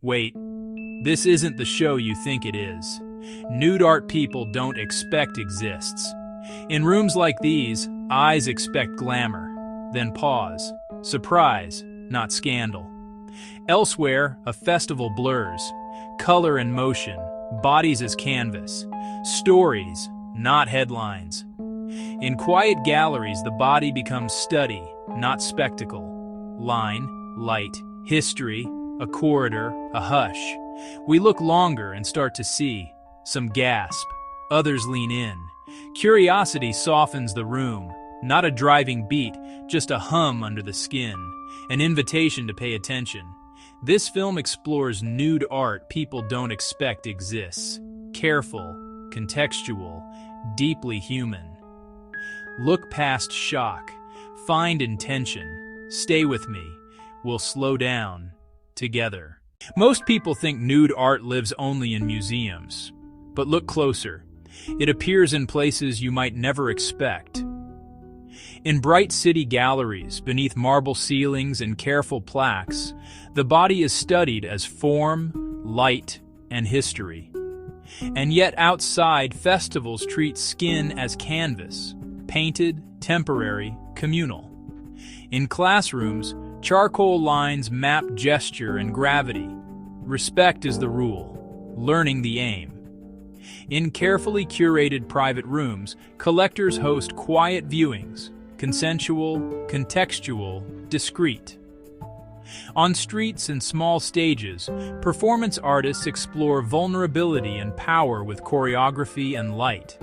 Wait, this isn't the show you think it is. Nude art people don't expect exists. In rooms like these, eyes expect glamour, then pause. Surprise, not scandal. Elsewhere, a festival blurs. Color and motion, bodies as canvas. Stories, not headlines. In quiet galleries, the body becomes study, not spectacle. Line, light, history, a corridor, a hush. We look longer and start to see. Some gasp, others lean in. Curiosity softens the room, not a driving beat, just a hum under the skin, an invitation to pay attention. This film explores nude art people don't expect exists. Careful, contextual, deeply human. Look past shock, find intention, stay with me, we'll slow down, together. Most people think nude art lives only in museums, but look closer. It appears in places you might never expect. In bright city galleries, beneath marble ceilings and careful plaques, the body is studied as form, light, and history. And yet outside, festivals treat skin as canvas, painted, temporary, communal. In classrooms, charcoal lines map gesture and gravity. Respect is the rule, learning the aim. In carefully curated private rooms, collectors host quiet viewings, consensual, contextual, discreet. On streets and small stages, performance artists explore vulnerability and power with choreography and light.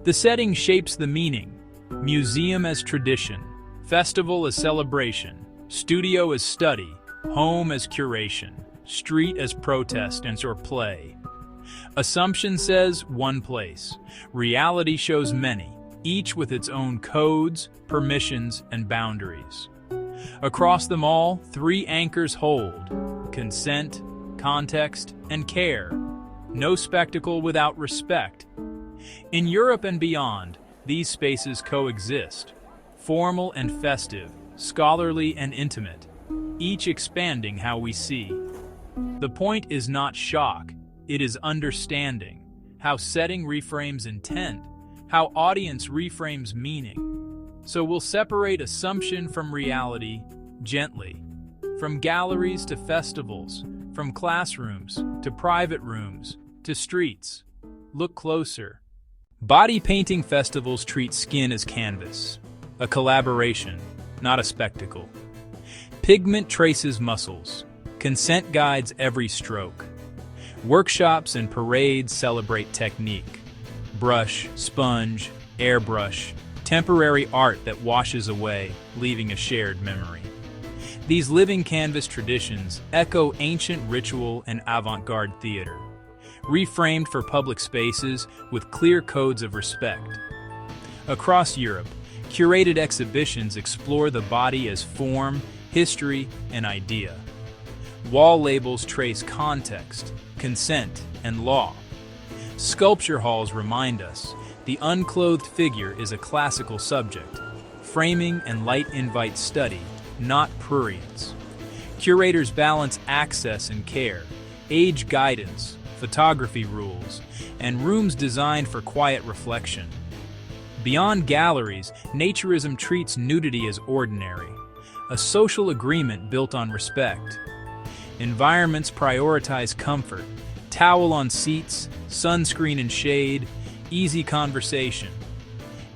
The setting shapes the meaning: museum as tradition, festival as celebration, studio as study, home as curation, street as protest and/or play. Assumption says one place. Reality shows many, each with its own codes, permissions, and boundaries. Across them all, three anchors hold: consent, context, and care. No spectacle without respect. In Europe and beyond, these spaces coexist, formal and festive, scholarly and intimate, each expanding how we see. The point is not shock, it is understanding, how setting reframes intent, how audience reframes meaning. So we'll separate assumption from reality gently, from galleries to festivals, from classrooms to private rooms to streets. Look closer. Body painting festivals treat skin as canvas, a collaboration, not a spectacle. Pigment traces muscles. Consent guides every stroke. Workshops and parades celebrate technique. Brush, sponge, airbrush, temporary art that washes away, leaving a shared memory. These living canvas traditions echo ancient ritual and avant-garde theater, reframed for public spaces with clear codes of respect. Across Europe, curated exhibitions explore the body as form, history, and idea. Wall labels trace context, consent, and law. Sculpture halls remind us the unclothed figure is a classical subject. Framing and light invite study, not prurience. Curators balance access and care, age guidance, photography rules, and rooms designed for quiet reflection. Beyond galleries, naturism treats nudity as ordinary, a social agreement built on respect. Environments prioritize comfort, towel on seats, sunscreen and shade, easy conversation.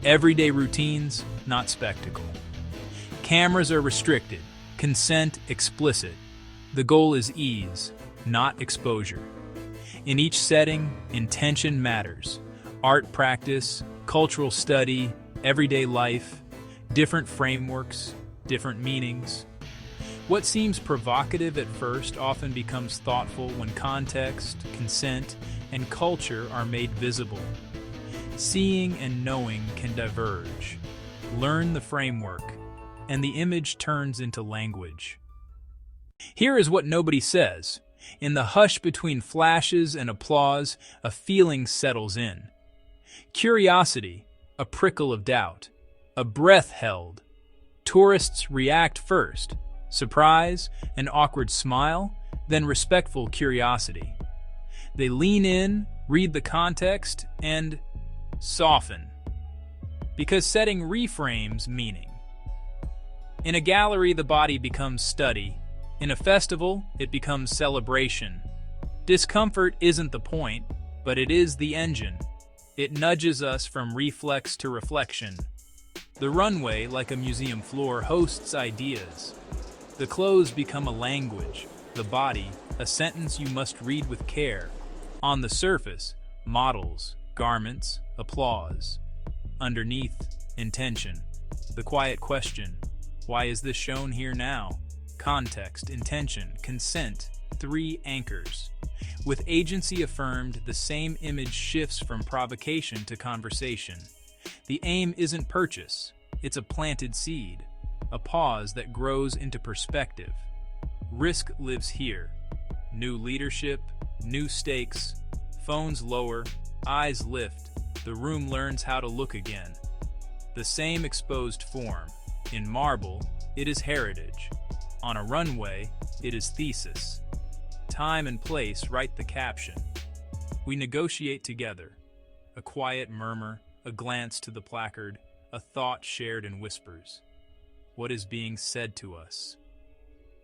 Everyday routines, not spectacle. Cameras are restricted, consent explicit. The goal is ease, not exposure. In each setting, intention matters. Art practice, cultural study, everyday life, different frameworks, different meanings. What seems provocative at first often becomes thoughtful when context, consent, and culture are made visible. Seeing and knowing can diverge. Learn the framework, and the image turns into language. Here is what nobody says. In the hush between flashes and applause, a feeling settles in. Curiosity, a prickle of doubt, a breath held. Tourists react first. Surprise, an awkward smile, then respectful curiosity. They lean in, read the context, and soften, because setting reframes meaning. In a gallery, the body becomes study. In a festival, it becomes celebration. Discomfort isn't the point, but it is the engine. It nudges us from reflex to reflection. The runway, like a museum floor, hosts ideas. The clothes become a language, the body, a sentence you must read with care. On the surface, models, garments, applause. Underneath, intention. The quiet question, why is this shown here now? Context, intention, consent, 3 anchors. With agency affirmed, the same image shifts from provocation to conversation. The aim isn't purchase, it's a planted seed, a pause that grows into perspective. Risk lives here. New leadership, new stakes, phones lower, eyes lift, the room learns how to look again. The same exposed form. In marble, it is heritage. On a runway, it is thesis. Time and place write the caption. We negotiate together. A quiet murmur, a glance to the placard, a thought shared in whispers. What is being said to us?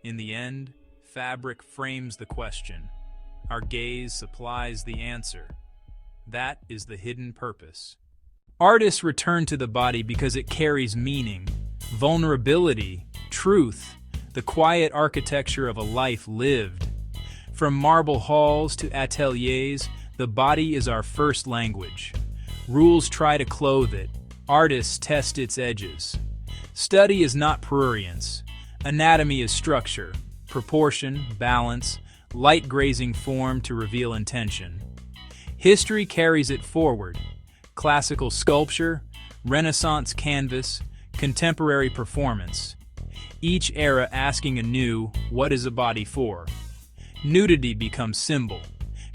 In the end, fabric frames the question. Our gaze supplies the answer. That is the hidden purpose. Artists return to the body because it carries meaning, vulnerability, truth, the quiet architecture of a life lived. From marble halls to ateliers, the body is our first language. Rules try to clothe it. Artists test its edges. Study is not prurience. Anatomy is structure, proportion, balance, light grazing form to reveal intention. History carries it forward. Classical sculpture, Renaissance canvas, contemporary performance. Each era asking anew, what is a body for? Nudity becomes symbol.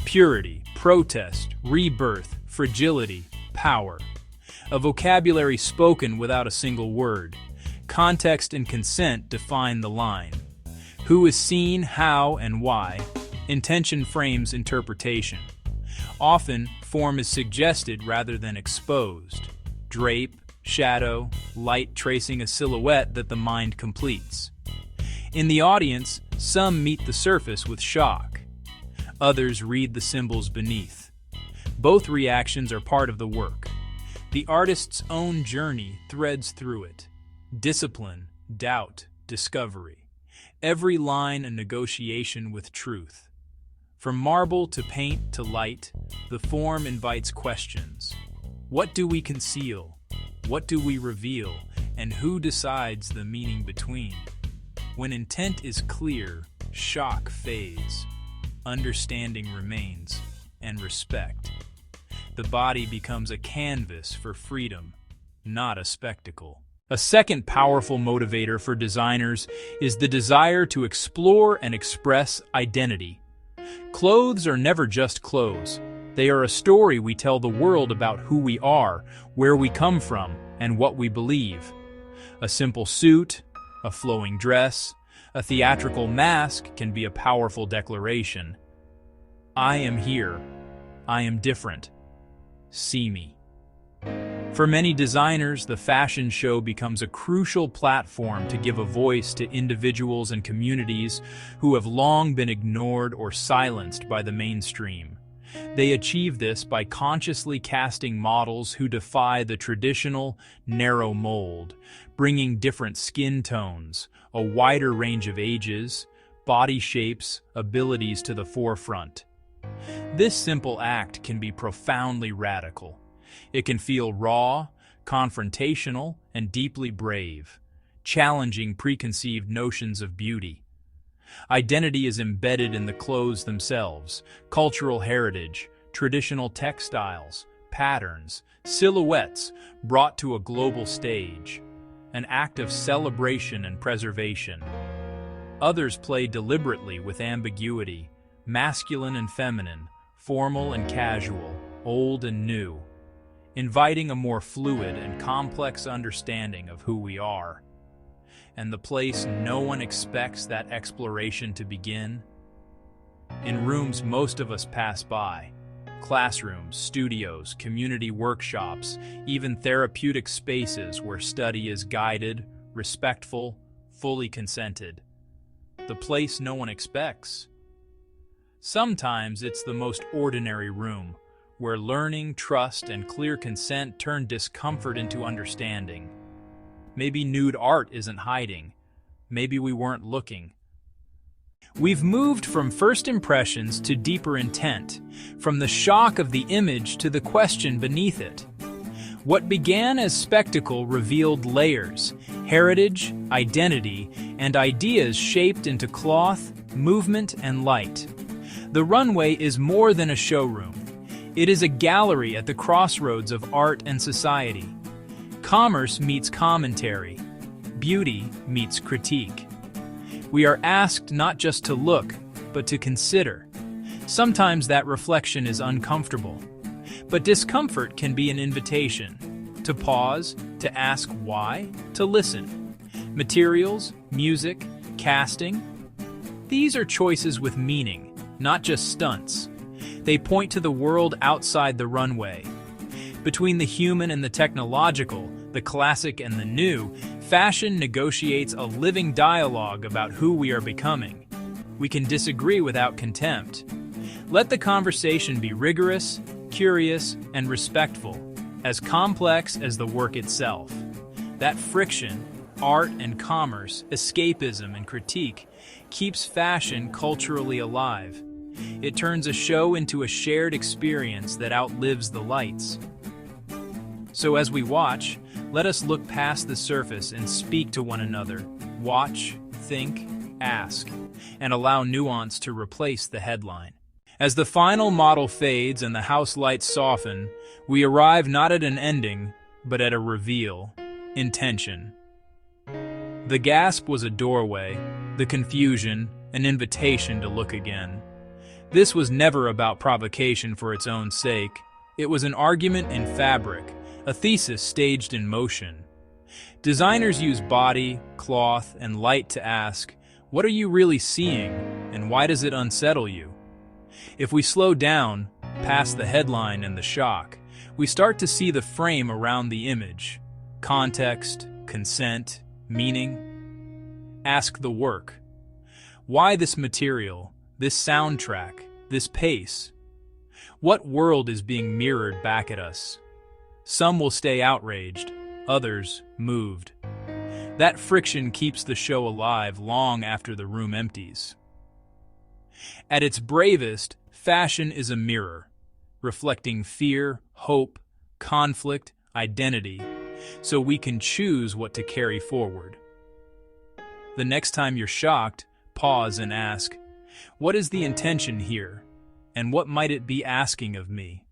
Purity, protest, rebirth, fragility, power. A vocabulary spoken without a single word. Context and consent define the line. Who is seen, how, and why. Intention frames interpretation. Often, form is suggested rather than exposed. Drape, shadow, light tracing a silhouette that the mind completes. In the audience, some meet the surface with shock. Others read the symbols beneath. Both reactions are part of the work. The artist's own journey threads through it. Discipline, doubt, discovery. Every line a negotiation with truth. From marble to paint to light, the form invites questions. What do we conceal? What do we reveal? And who decides the meaning between? When intent is clear, shock fades. Understanding remains, and respect. The body becomes a canvas for freedom, not a spectacle. A second powerful motivator for designers is the desire to explore and express identity. Clothes are never just clothes. They are a story we tell the world about who we are, where we come from, and what we believe. A simple suit, a flowing dress, a theatrical mask can be a powerful declaration. I am here. I am different. See me. For many designers, the fashion show becomes a crucial platform to give a voice to individuals and communities who have long been ignored or silenced by the mainstream. They achieve this by consciously casting models who defy the traditional, narrow mold, bringing different skin tones, a wider range of ages, body shapes, abilities to the forefront. This simple act can be profoundly radical. It can feel raw, confrontational, and deeply brave, challenging preconceived notions of beauty. Identity is embedded in the clothes themselves, cultural heritage, traditional textiles, patterns, silhouettes brought to a global stage, an act of celebration and preservation. Others play deliberately with ambiguity, masculine and feminine, formal and casual, old and new, inviting a more fluid and complex understanding of who we are. And the place no one expects that exploration to begin, in rooms most of us pass by. Classrooms, studios, community workshops, even therapeutic spaces where study is guided, respectful, fully consented. The place no one expects. Sometimes it's the most ordinary room, where learning, trust, and clear consent turn discomfort into understanding. Maybe nude art isn't hiding. Maybe we weren't looking. We've moved from first impressions to deeper intent, from the shock of the image to the question beneath it. What began as spectacle revealed layers, heritage, identity, and ideas shaped into cloth, movement, and light. The runway is more than a showroom. It is a gallery at the crossroads of art and society. Commerce meets commentary. Beauty meets critique. We are asked not just to look, but to consider. Sometimes that reflection is uncomfortable. But discomfort can be an invitation. To pause, to ask why, to listen. Materials, music, casting. These are choices with meaning, not just stunts. They point to the world outside the runway. Between the human and the technological, the classic and the new, fashion negotiates a living dialogue about who we are becoming. We can disagree without contempt. Let the conversation be rigorous, curious, and respectful, as complex as the work itself. That friction, art and commerce, escapism and critique, keeps fashion culturally alive. It turns a show into a shared experience that outlives the lights. So as we watch, let us look past the surface and speak to one another. Watch, think, ask, and allow nuance to replace the headline. As the final model fades and the house lights soften, we arrive not at an ending, but at a reveal. Intention. The gasp was a doorway, the confusion, an invitation to look again. This was never about provocation for its own sake. It was an argument in fabric, a thesis staged in motion. Designers use body, cloth, and light to ask, what are you really seeing, and why does it unsettle you? If we slow down, past the headline and the shock, we start to see the frame around the image. Context, consent, meaning. Ask the work. Why this material, this soundtrack, this pace? What world is being mirrored back at us? Some will stay outraged, others moved. That friction keeps the show alive long after the room empties. At its bravest, fashion is a mirror, reflecting fear, hope, conflict, identity, so we can choose what to carry forward. The next time you're shocked, pause and ask, what is the intention here, and what might it be asking of me?